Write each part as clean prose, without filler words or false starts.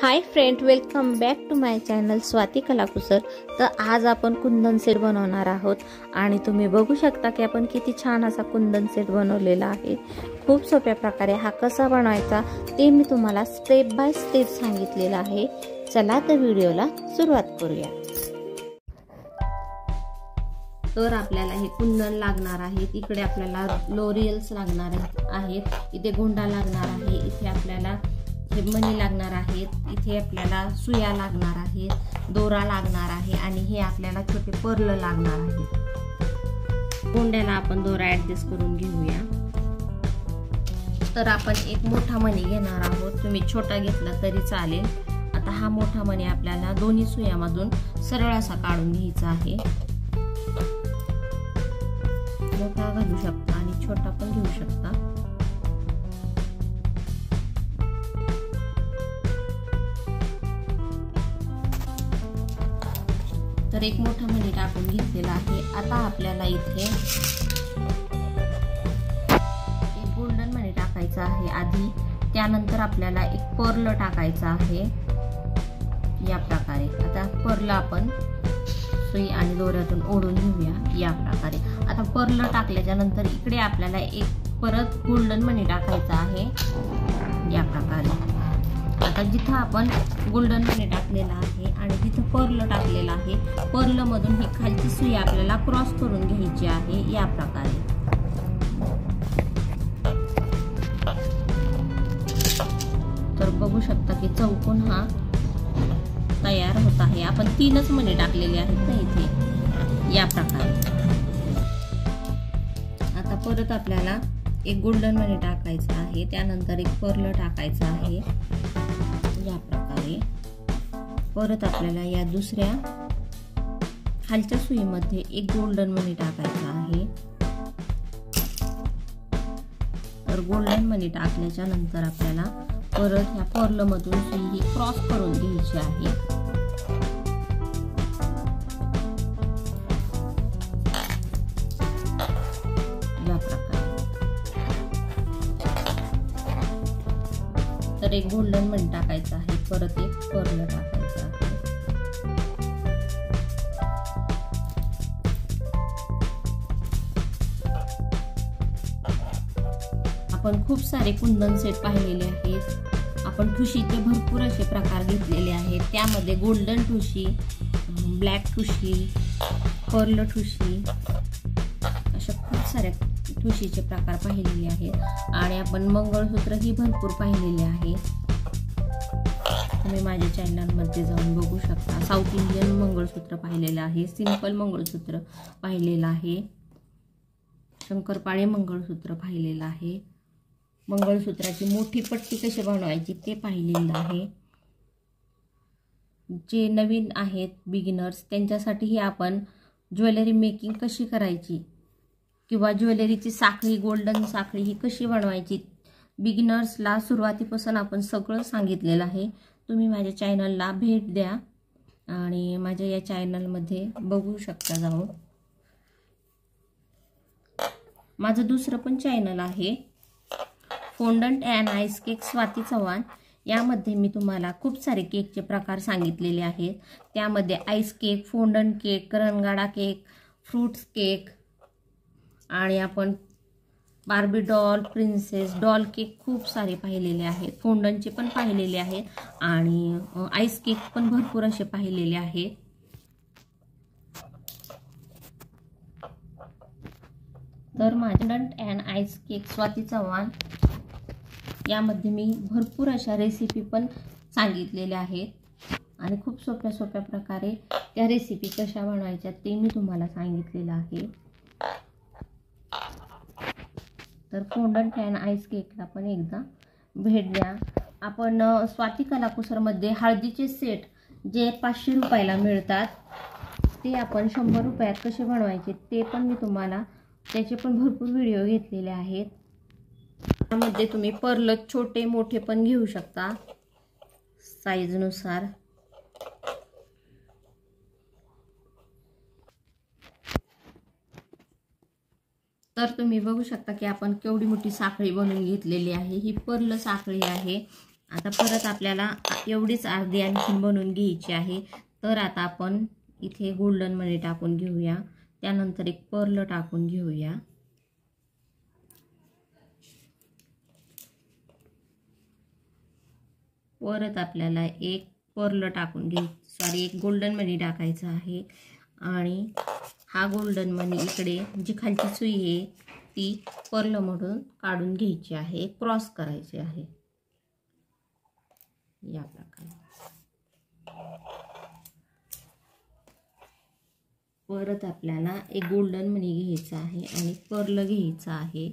High friend, welcome back to my channel Swati Kalakusar. तर आज आपण कुंदन सेट बनवणार आहोत आणि तुम्ही बघू शकता की आपण किती छान असा कुंदन सेट बनवलेला आहे। खूप सोप्या प्रकारे हा कसा बनवायचा ते मी तुम्हाला स्टेप बाय स्टेप सांगितलेला आहे। चला तर व्हिडिओला सुरुवात करूया। तर आपल्याला हे कुंदन लागणार आहे, इकडे आपल्याला लोरियल्स लागणार आहेत, इथे गोंडा लागणार आहे, इथे आपल्याला हे मणी लागणार आहेत, इथे आपल्याला सुया लागणार आहेत, दोरा लागणार आहे आणि हे आपल्याला छोटे पर्ल लागणार आहेत। गोंड्याला आपण दोरा ऍडजस्ट करून घेऊया। तर आपण एक मोठा मणी घेणार आहोत, तुम्ही छोटा घेतला तरी चालेल। आता हा मोठा मणी आपल्याला दोन्ही सुयामधून सरळ असा काढून घ्यायचा आहे। मोठा घालू शकता आणि छोटा पण घेऊ शकता। तर एक मोठा मणी टाकून घेतलेला आहे। आता आपल्याला इथे एक गोल्डन मणी टाकायचा आहे आधी, त्यानंतर आपल्याला एक पर्ल टाकायचा आहे या प्रकारे। आता पर्ल आपण सुई आणि दोऱ्यातून ओढून घेऊया या प्रकारे। आता पर्ल टाकल्याच्या नंतर इकडे आपल्याला एक परत गोल्डन मणी टाकायचा आहे या प्रकारे। आता जिथं आपण गोल्डन मणी टाकलेला आहे आणि जिथं पर्ल टाकलेला आहे, पर्ल मधून ही खालची सुई आपल्याला क्रॉस करून घ्यायची आहे या प्रकारे। तर बघू शकता की चौकोन हा तयार होत आहे। आपण 3च मणी टाकलेले आहेत ना इथे या प्रकारे। आता परत आपल्याला एक गोल्डन मणी टाकायचा आहे, त्यानंतर एक पर्ल टाकायचा आहे या प्रकारे। परत आपल्याला या दुसऱ्या खालच्या सुईमध्ये एक गोल्डन मणी टाकायचा आहे। तर गोल्डन मणी टाकल्याच्या नंतर आपल्याला परत या पर्ल मधून सुई ही क्रॉस करून घ्यायची आहे या प्रकारे। तर एक गोल्डन मणी टाकायचा आहे, परत एक पर्ल टाकायचा आहे। आपण खूप सारे कुंदन सेट पाहिलेले आहेत। आपण ठुशीचे भरपूर असे प्रकार घेतलेले आहेत, त्यामध्ये गोल्डन ठुशी, ब्लॅक ठुशी, पर्ल ठुशी अशा खूप साऱ्या ठुशीचे प्रकार पाहिलेले आहेत। आणि आपण मंगळसूत्र ही भरपूर पाहिलेले आहे, तुम्ही माझ्या चॅनल मध्ये जाऊन बघू शकता। साऊथ इंडियन मंगळसूत्र पाहिलेलं आहे, सिंपल मंगळसूत्र पाहिलेलं आहे, शंकरपाळे मंगळसूत्र पाहिलेलं आहे, मंगळसूत्राची मोठी पट्टी कशी बनवायची ते पाहिलेलं आहे। जे नवीन आहेत बिगिनर्स त्यांच्यासाठी आपण ज्वेलरी मेकिंग कशी करायची किंवा ज्वेलरीची साखळी, गोल्डन साखळी ही कशी बनवायची, बिगिनर्सला सुरुवातीपासून आपण सगळं सांगितलेलं आहे। तुम्ही माझ्या चॅनलला भेट द्या आणि माझ्या या चॅनलमध्ये बघू शकता जाऊन। माझं दुसरं पण चॅनल आहे fondant and ice cake Swati Chavan, यामध्ये मी तुम्हाला खूप सारे केकचे प्रकार सांगितलेले आहेत। त्यामध्ये आईस केक, फोंडंट केक, रणगाडा केक, फ्रूट्स केक आणि आपण Barbie doll, princess doll cake खूप सारे पाहिलेले आहेत, फोंडंटचे पण पाहिलेले आहेत आणि आईस केक पण भरपूर असे पाहिलेले आहेत। तर fondant and ice cake Swati Chavan यामध्ये मी भरपूर अशा रेसिपी पण सांगितलेल्या आहेत आणि खूप सोप्या प्रकारे त्या रेसिपी कशा बनवायच्या ते मी तुम्हाला सांगितलेलं आहे। तर फोंडंट अँड आईस केकला पण एकदा भेट द्या। आपण स्वाती कलाकुसर मध्ये हळदीचे सेट जे 500 रुपयाला मिळतात ते आपण 100 रुपयात कसे बनवायचे ते पण मी तुम्हाला त्याचे पण भरपूर व्हिडिओ घेतलेले आहेत। त्यामध्ये तुम्ही पर्ल छोटे मोठे पण घेऊ शकता साईज नुसार। तर तुम्ही बघू शकता की आपण केवढी मोठी साखळी बनवून घेतलेली आहे। ही पर्ल साखळी आहे आता परत आपल्याला एवढीच अर्धी आणखीन बनवून घ्यायची आहे। तर आता आपण इथे गोल्डन मणी टाकून घेऊया, त्यानंतर एक पर्ल टाकून घेऊया। परत आपल्याला एक पर्ल टाकून एक गोल्डन मणी टाकायचा आहे आणि हा गोल्डन मणी इकडे जी खालची सुई आहे ती पर्ल मधून काढून घ्यायची आहे, क्रॉस करायची आहे या प्रकारे। परत आपल्याला एक गोल्डन मणी घ्यायचा आहे आणि पर्ल घ्यायचा आहे।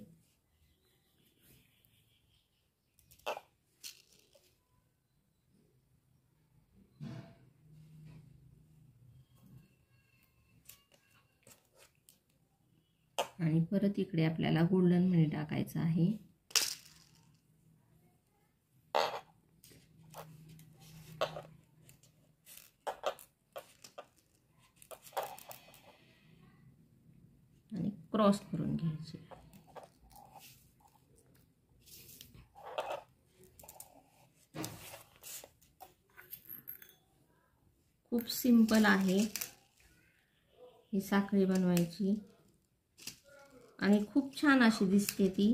आणि परत इकडे आपल्याला गोल्डन मणी टाकायचा आहे। आणि क्रॉस करून घ्यायचे। खूप सिंपल आहे ही साखळी बनवायची आणि खूप छान अशी दिसते ती।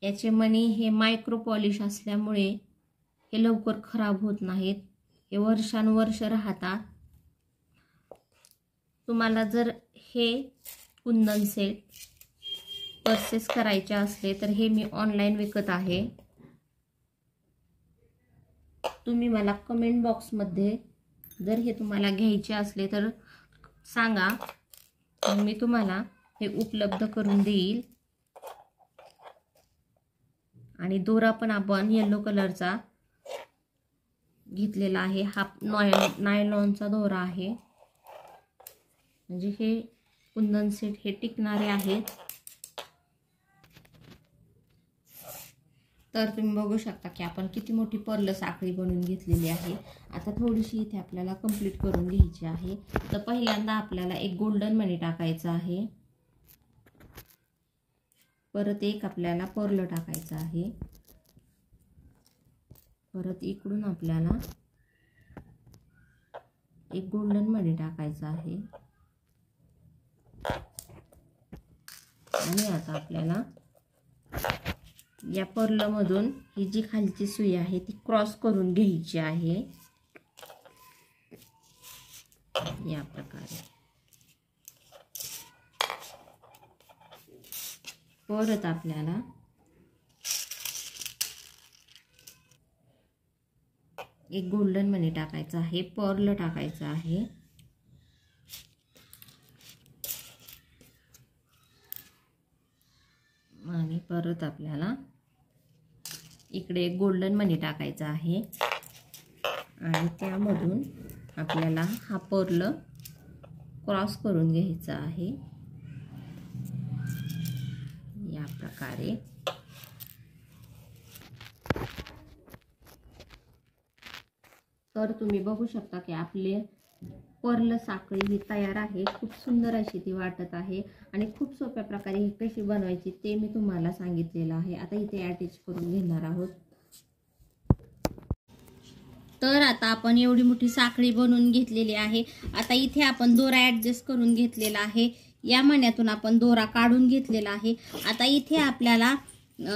याचे मणी हे मायक्रो पॉलिश असल्यामुळे हे लवकर खराब होत नाहीत, हे वर्षानुवर्ष राहतात। तुम्हाला जर हे कुंदन सेट परचेस करायचे असले तर हे मी ऑनलाईन विकत आहे। तुम्ही मला कमेंट बॉक्समध्ये जर हे तुम्हाला घ्यायचे असले तर सांगा, मी तुम्हाला हे उपलब्ध करून देईल। आणि दोरा पण आपण येलो कलरचा घेतलेला आहे, हा नायलॉनचा दोरा आहे, म्हणजे हे कुंदन सेट हे टिकणारे आहेत। तर तुम्ही बघू शकता की आपण किती मोठी पर्ल साखळी बनवून घेतलेली आहे। आता थोडीशी इथे आपल्याला कंप्लीट करून घ्यायची आहे। तर पहिल्यांदा आपल्याला एक गोल्डन मणी टाकायचा आहे, परत एक आपल्याला पर्ल टाकायचा आहे, परत इकडून आपल्याला एक गोल्डन मणी टाकायचा आहे आणि आता आपल्याला या पर्ल मधून ही जी खालची सुई आहे ती क्रॉस करून घ्यायची आहे या प्रकारे। परत आपल्याला एक गोल्डन मणी टाकायचा आहे, पर्ल टाकायचा आहे आणि परत आपल्याला इकडे गोल्डन मणी टाकायचा आहे आणि त्यामधून आपल्याला हा पर्ल क्रॉस करून घ्यायचा आहे या प्रकारे। तर तुम्ही बघू शकता की आपले पर्ल साखळी ही तयार आहे। खूप सुंदर अशी ती वाटत आहे आणि खूप सोप्या प्रकारे ही कशी बनवायची ते मी तुम्हाला सांगितलेलं आहे। आता इथे अटॅच करून घेणार आहोत। तर आता आपण एवढी मोठी साखळी बनवून घेतलेली आहे। आता इथे आपण दोरा ऍडजस्ट करून घेतलेला आहे, या मण्यातून आपण दोरा काढून घेतलेला आहे। आता इथे आपल्याला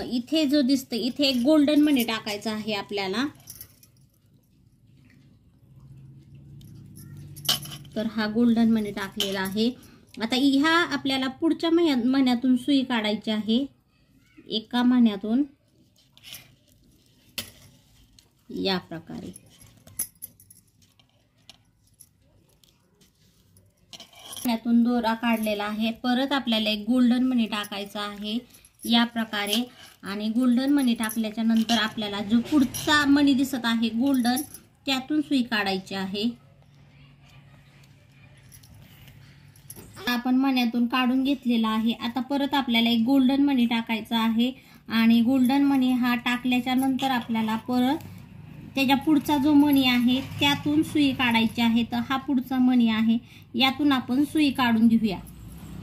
इथे जो दिसतं इथे एक गोल्डन मणी टाकायचा आहे आपल्याला। तर हा गोल्डन मणी टाकलेला आहे। आता ह्या आपल्याला पुढच्या मण्यातून सुई काढायची आहे, एका मण्यातून या प्रकारे। मण्यातून दोरा काढलेला आहे। परत आपल्याला एक गोल्डन मणी टाकायचा आहे या प्रकारे आणि गोल्डन मणी टाकल्याच्या नंतर आपल्याला जो पुढचा मणी दिसत आहे गोल्डन त्यातून सुई काढायची आहे। आपण मण्यातून काढून घेतलेला आहे। आता परत आपल्याला एक गोल्डन मणी टाकायचा आहे आणि गोल्डन मणी हा टाकल्याच्या नंतर आपल्याला परत त्याच्या पुढचा जो मणी आहे त्यातून सुई काढायची आहे। तर हा पुढचा मणी आहे, यातून आपण सुई काढून घेऊया।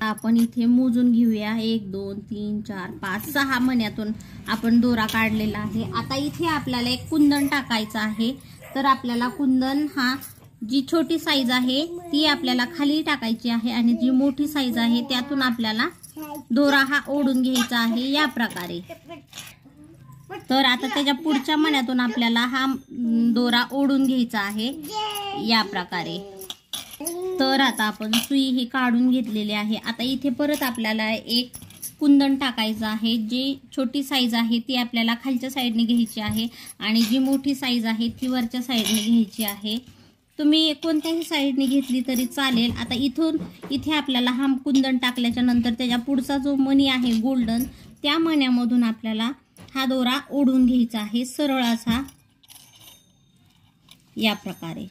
आपण इथे मोजून घेऊया 1 2 3 4 5 6 मण्यातून आपण दोरा काढलेला आहे। आता इथे आपल्याला एक कुंदन टाकायचं आहे। तर आपल्याला कुंदन हा जी छोटी साईज आहे ती आपल्याला खाली टाकायची आहे आणि जी मोठी साईज आहे त्यातून आपल्याला दोरा हा ओढून घ्यायचा आहे या प्रकारे। तर आता त्याच्या पुढच्या मण्यातून आपल्याला हा दोरा ओढून घ्यायचा आहे या प्रकारे। तर आता आपण सुई ही काढून घेतलेली आहे। आता इथे परत आपल्याला एक कुंदन टाकायचं आहे। जी छोटी साईज आहे ती आपल्याला खालच्या साईडने घ्यायची आहे आणि जी मोठी साईज आहे ती वरच्या साईडने घ्यायची आहे। तुम्ही कोणत्याही साईडने घेतली तरी चालेल। आता इथे आपल्याला हा कुंदन टाकल्याच्या नंतर त्याच्या पुढचा जो मणी आहे गोल्डन, त्या मण्यामधून आपल्याला हा दोरा ओढून घ्यायचा आहे सरळ असा या प्रकारे।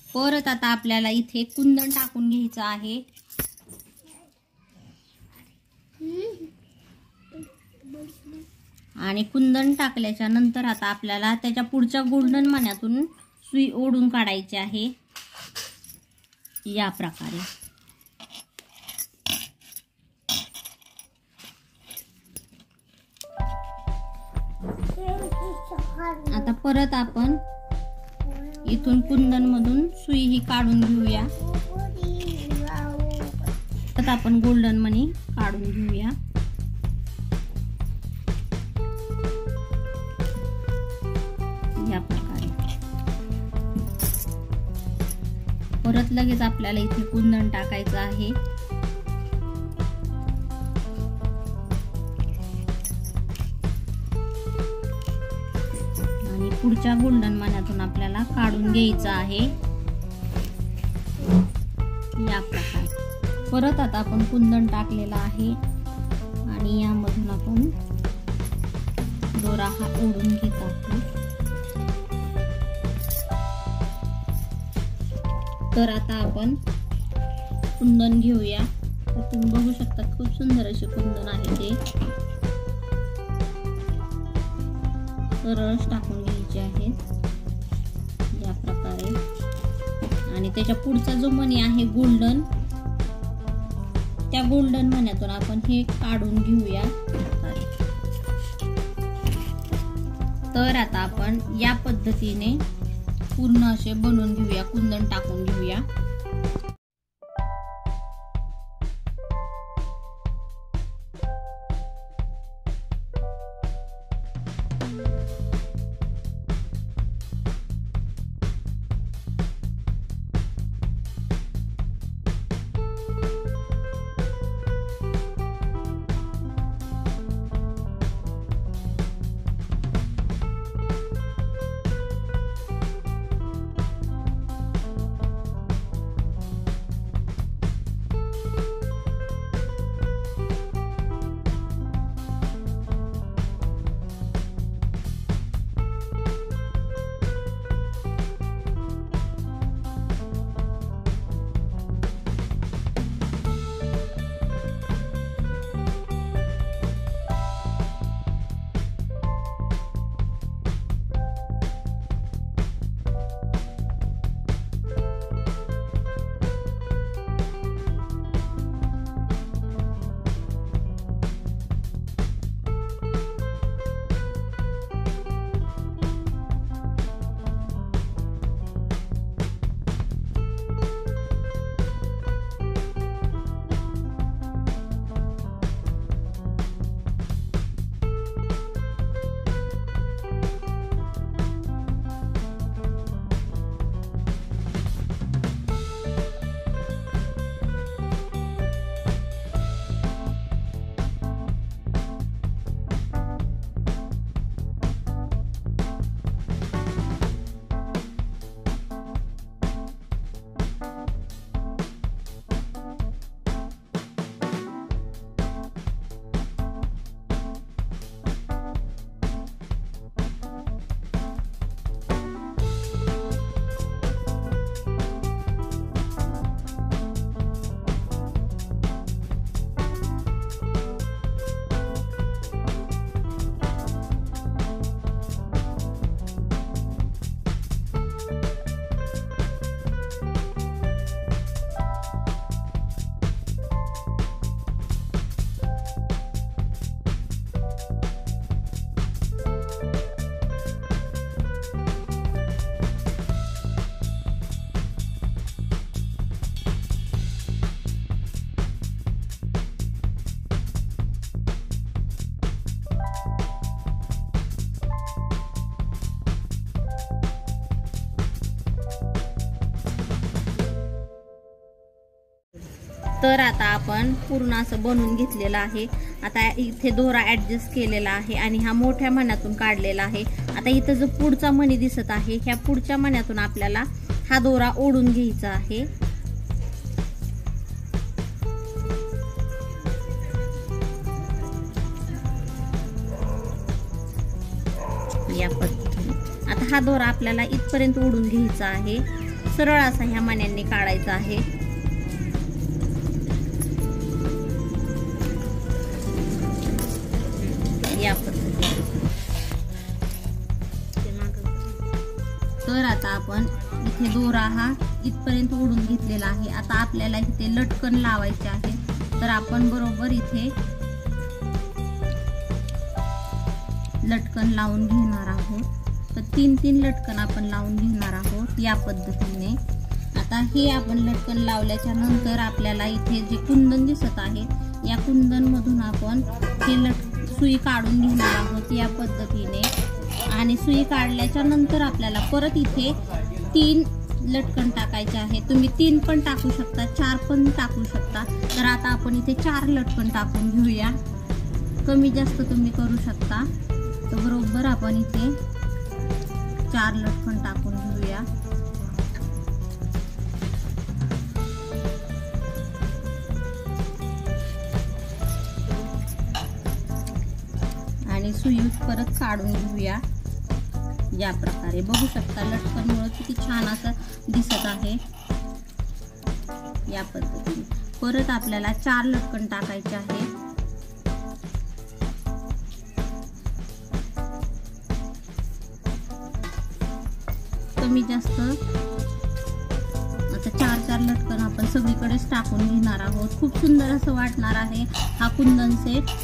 परत आता आपल्याला इथे कुंदन टाकून घ्यायचं आहे आणि कुंदन टाकल्याच्या नंतर आता आपल्याला त्याच्या पुढच्या गोल्डन मण्यातून सुई ओढून काढायची आहे या प्रकारे। आता परत आपण इथून कुंदन मधून सुई ही काढून घेऊया। आता आपण गोल्डन मणी काढून घेऊया। या प्रकारे परत लगेच आपल्याला इथे कुंदन टाकायचं आहे आणि पुढच्या गोल्डन मण्यातून आपल्याला काढून घ्यायचं आहे या प्रकारे। परत आता आपण कुंदन टाकलेला आहे आणि यामधून आपण दोरा हा ओढून घेत आहोत। तर आता आपण कुंदन घेऊया। तर तुम्ही बघू शकता खूप सुंदर असे कुंदन आहे ते सरळ टाकून घ्यायचे आहे या प्रकारे आणि त्याच्या पुढचा जो मणी आहे गोल्डन, त्या गोल्डन मण्यातून आपण हे काढून घेऊया। तर आता आपण या पद्धतीने पूर्ण असे बनवून घेऊया, कुंदन टाकून घेऊया। तर आता आपण पूर्ण असं बनवून घेतलेलं आहे। आता इथे दोरा ऍडजस्ट केलेला आहे आणि हा मोठ्या मण्यातून काढलेला आहे। आता इथं जो पुढचा मणी दिसत आहे ह्या पुढच्या मण्यातून आपल्याला हा दोरा ओढून घ्यायचा आहे। या पद्धतीने आता हा दोरा आपल्याला इथपर्यंत ओढून घ्यायचा आहे। सरळ असा ह्या मण्यांनी काढायचा आहे। या पद्धतीने तर आता आपण इथे दोरा हा इथपर्यंत ओढून घेतलेला आहे। आता आपल्याला इथे लटकन लावायचे आहे। तर आपण बरोबर इथे लटकन लावून घेणार आहोत। तर 3-3 लटकन आपण लावून घेणार आहोत या पद्धतीने। आता हे आपण लटकन लावल्याच्या नंतर आपल्याला इथे जे कुंदन दिसत आहे या कुंदन मधून आपण हे सुई काढून घेणार आहोत या पद्धतीने। आणि सुई काढल्याच्या नंतर आपल्याला परत इथे 3 लटकन टाकायचे आहे। तुम्ही 3 पण टाकू शकता, 4 पण टाकू शकता। तर आता आपण इथे 4 लटकन टाकून घेऊया। कमी जास्त तुम्ही करू शकता। तर बरोबर आपण इथे 4 लटकन टाकून घेऊया। आणि सुई परत काढून घेऊया या प्रकारे। बघू शकता लटकनमुळे किती छान असं दिसत आहे या पद्धतीने। परत आपल्याला 4 लटकन टाकायचे आहे। कमी जास्त आता 4-4 लटकन आपण सगळीकडेच टाकून घेणार आहोत। खूप सुंदर असं वाटणार आहे हा कुंदन सेट।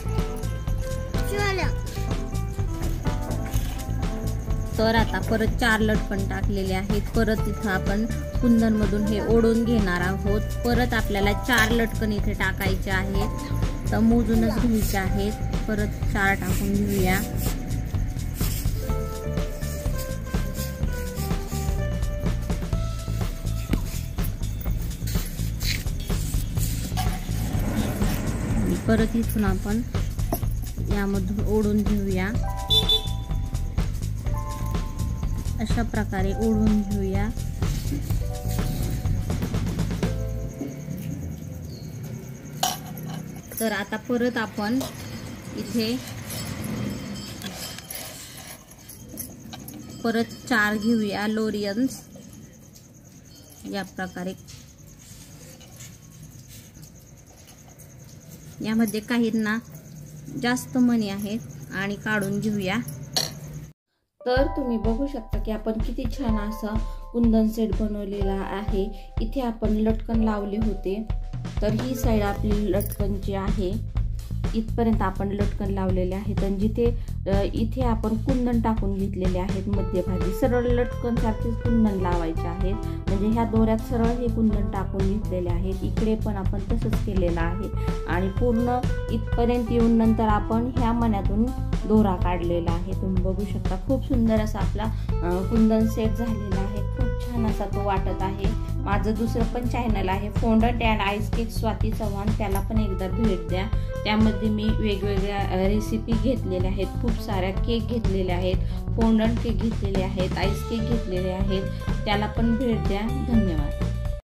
तर आता परत 4 लटकन टाकलेले आहेत। परत इथं आपण कुंदन मधून हे ओढून घेणार आहोत। परत आपल्याला 4 लटकन इथे टाकायचे आहेत। तर मोजूनच घ्यायचे आहेत। परत 4 टाकून घेऊया। परत इथून आपण यामधून ओढून घेऊया। अशा प्रकारे ओढून घेऊया। तर आता परत आपण इथे परत 4 घेऊया लोरियन्स या प्रकारे। यामध्ये काहींना जास्त मणी आहेत आणि काढून घेऊया। तर तुम्ही बघू शकता की आपण किती छान असा कुंदन सेट बनवलेला आहे। इथे आपण लटकन लावले होते। तर ही साइड आपली लटकन जी आहे इथपर्यंत आपण लटकन लावलेले आहेत। आणि जिथे इथे आपण कुंदन टाकून घेतलेले आहेत मध्यभागी सरळ लटकन सारखेच कुंदन लावायचे आहेत। म्हणजे ह्या दोऱ्यात सरळ हे कुंदन टाकून घेतलेले आहेत। इकडे पण आपण तसंच केलेलं आहे। आणि पूर्ण इथपर्यंत येऊन नंतर आपण ह्या मण्यातून दोरा काढलेला आहे। तुम्ही बघू शकता खूप सुंदर असा आपला कुंदन सेट झालेला आहे। खूप छान असा तो वाटत आहे। माझं दुसरं पण चॅनल आहे fondant and ice cake Swati Chavan, त्याला पण एकदा भेट द्या। त्यामध्ये मी वेगवेगळ्या रेसिपी घेतलेल्या आहेत। खूप साऱ्या केक घेतलेले आहेत, फोंडंट केक घेतलेले आहेत, आईस केक घेतलेले आहेत, त्याला पण भेट द्या। धन्यवाद।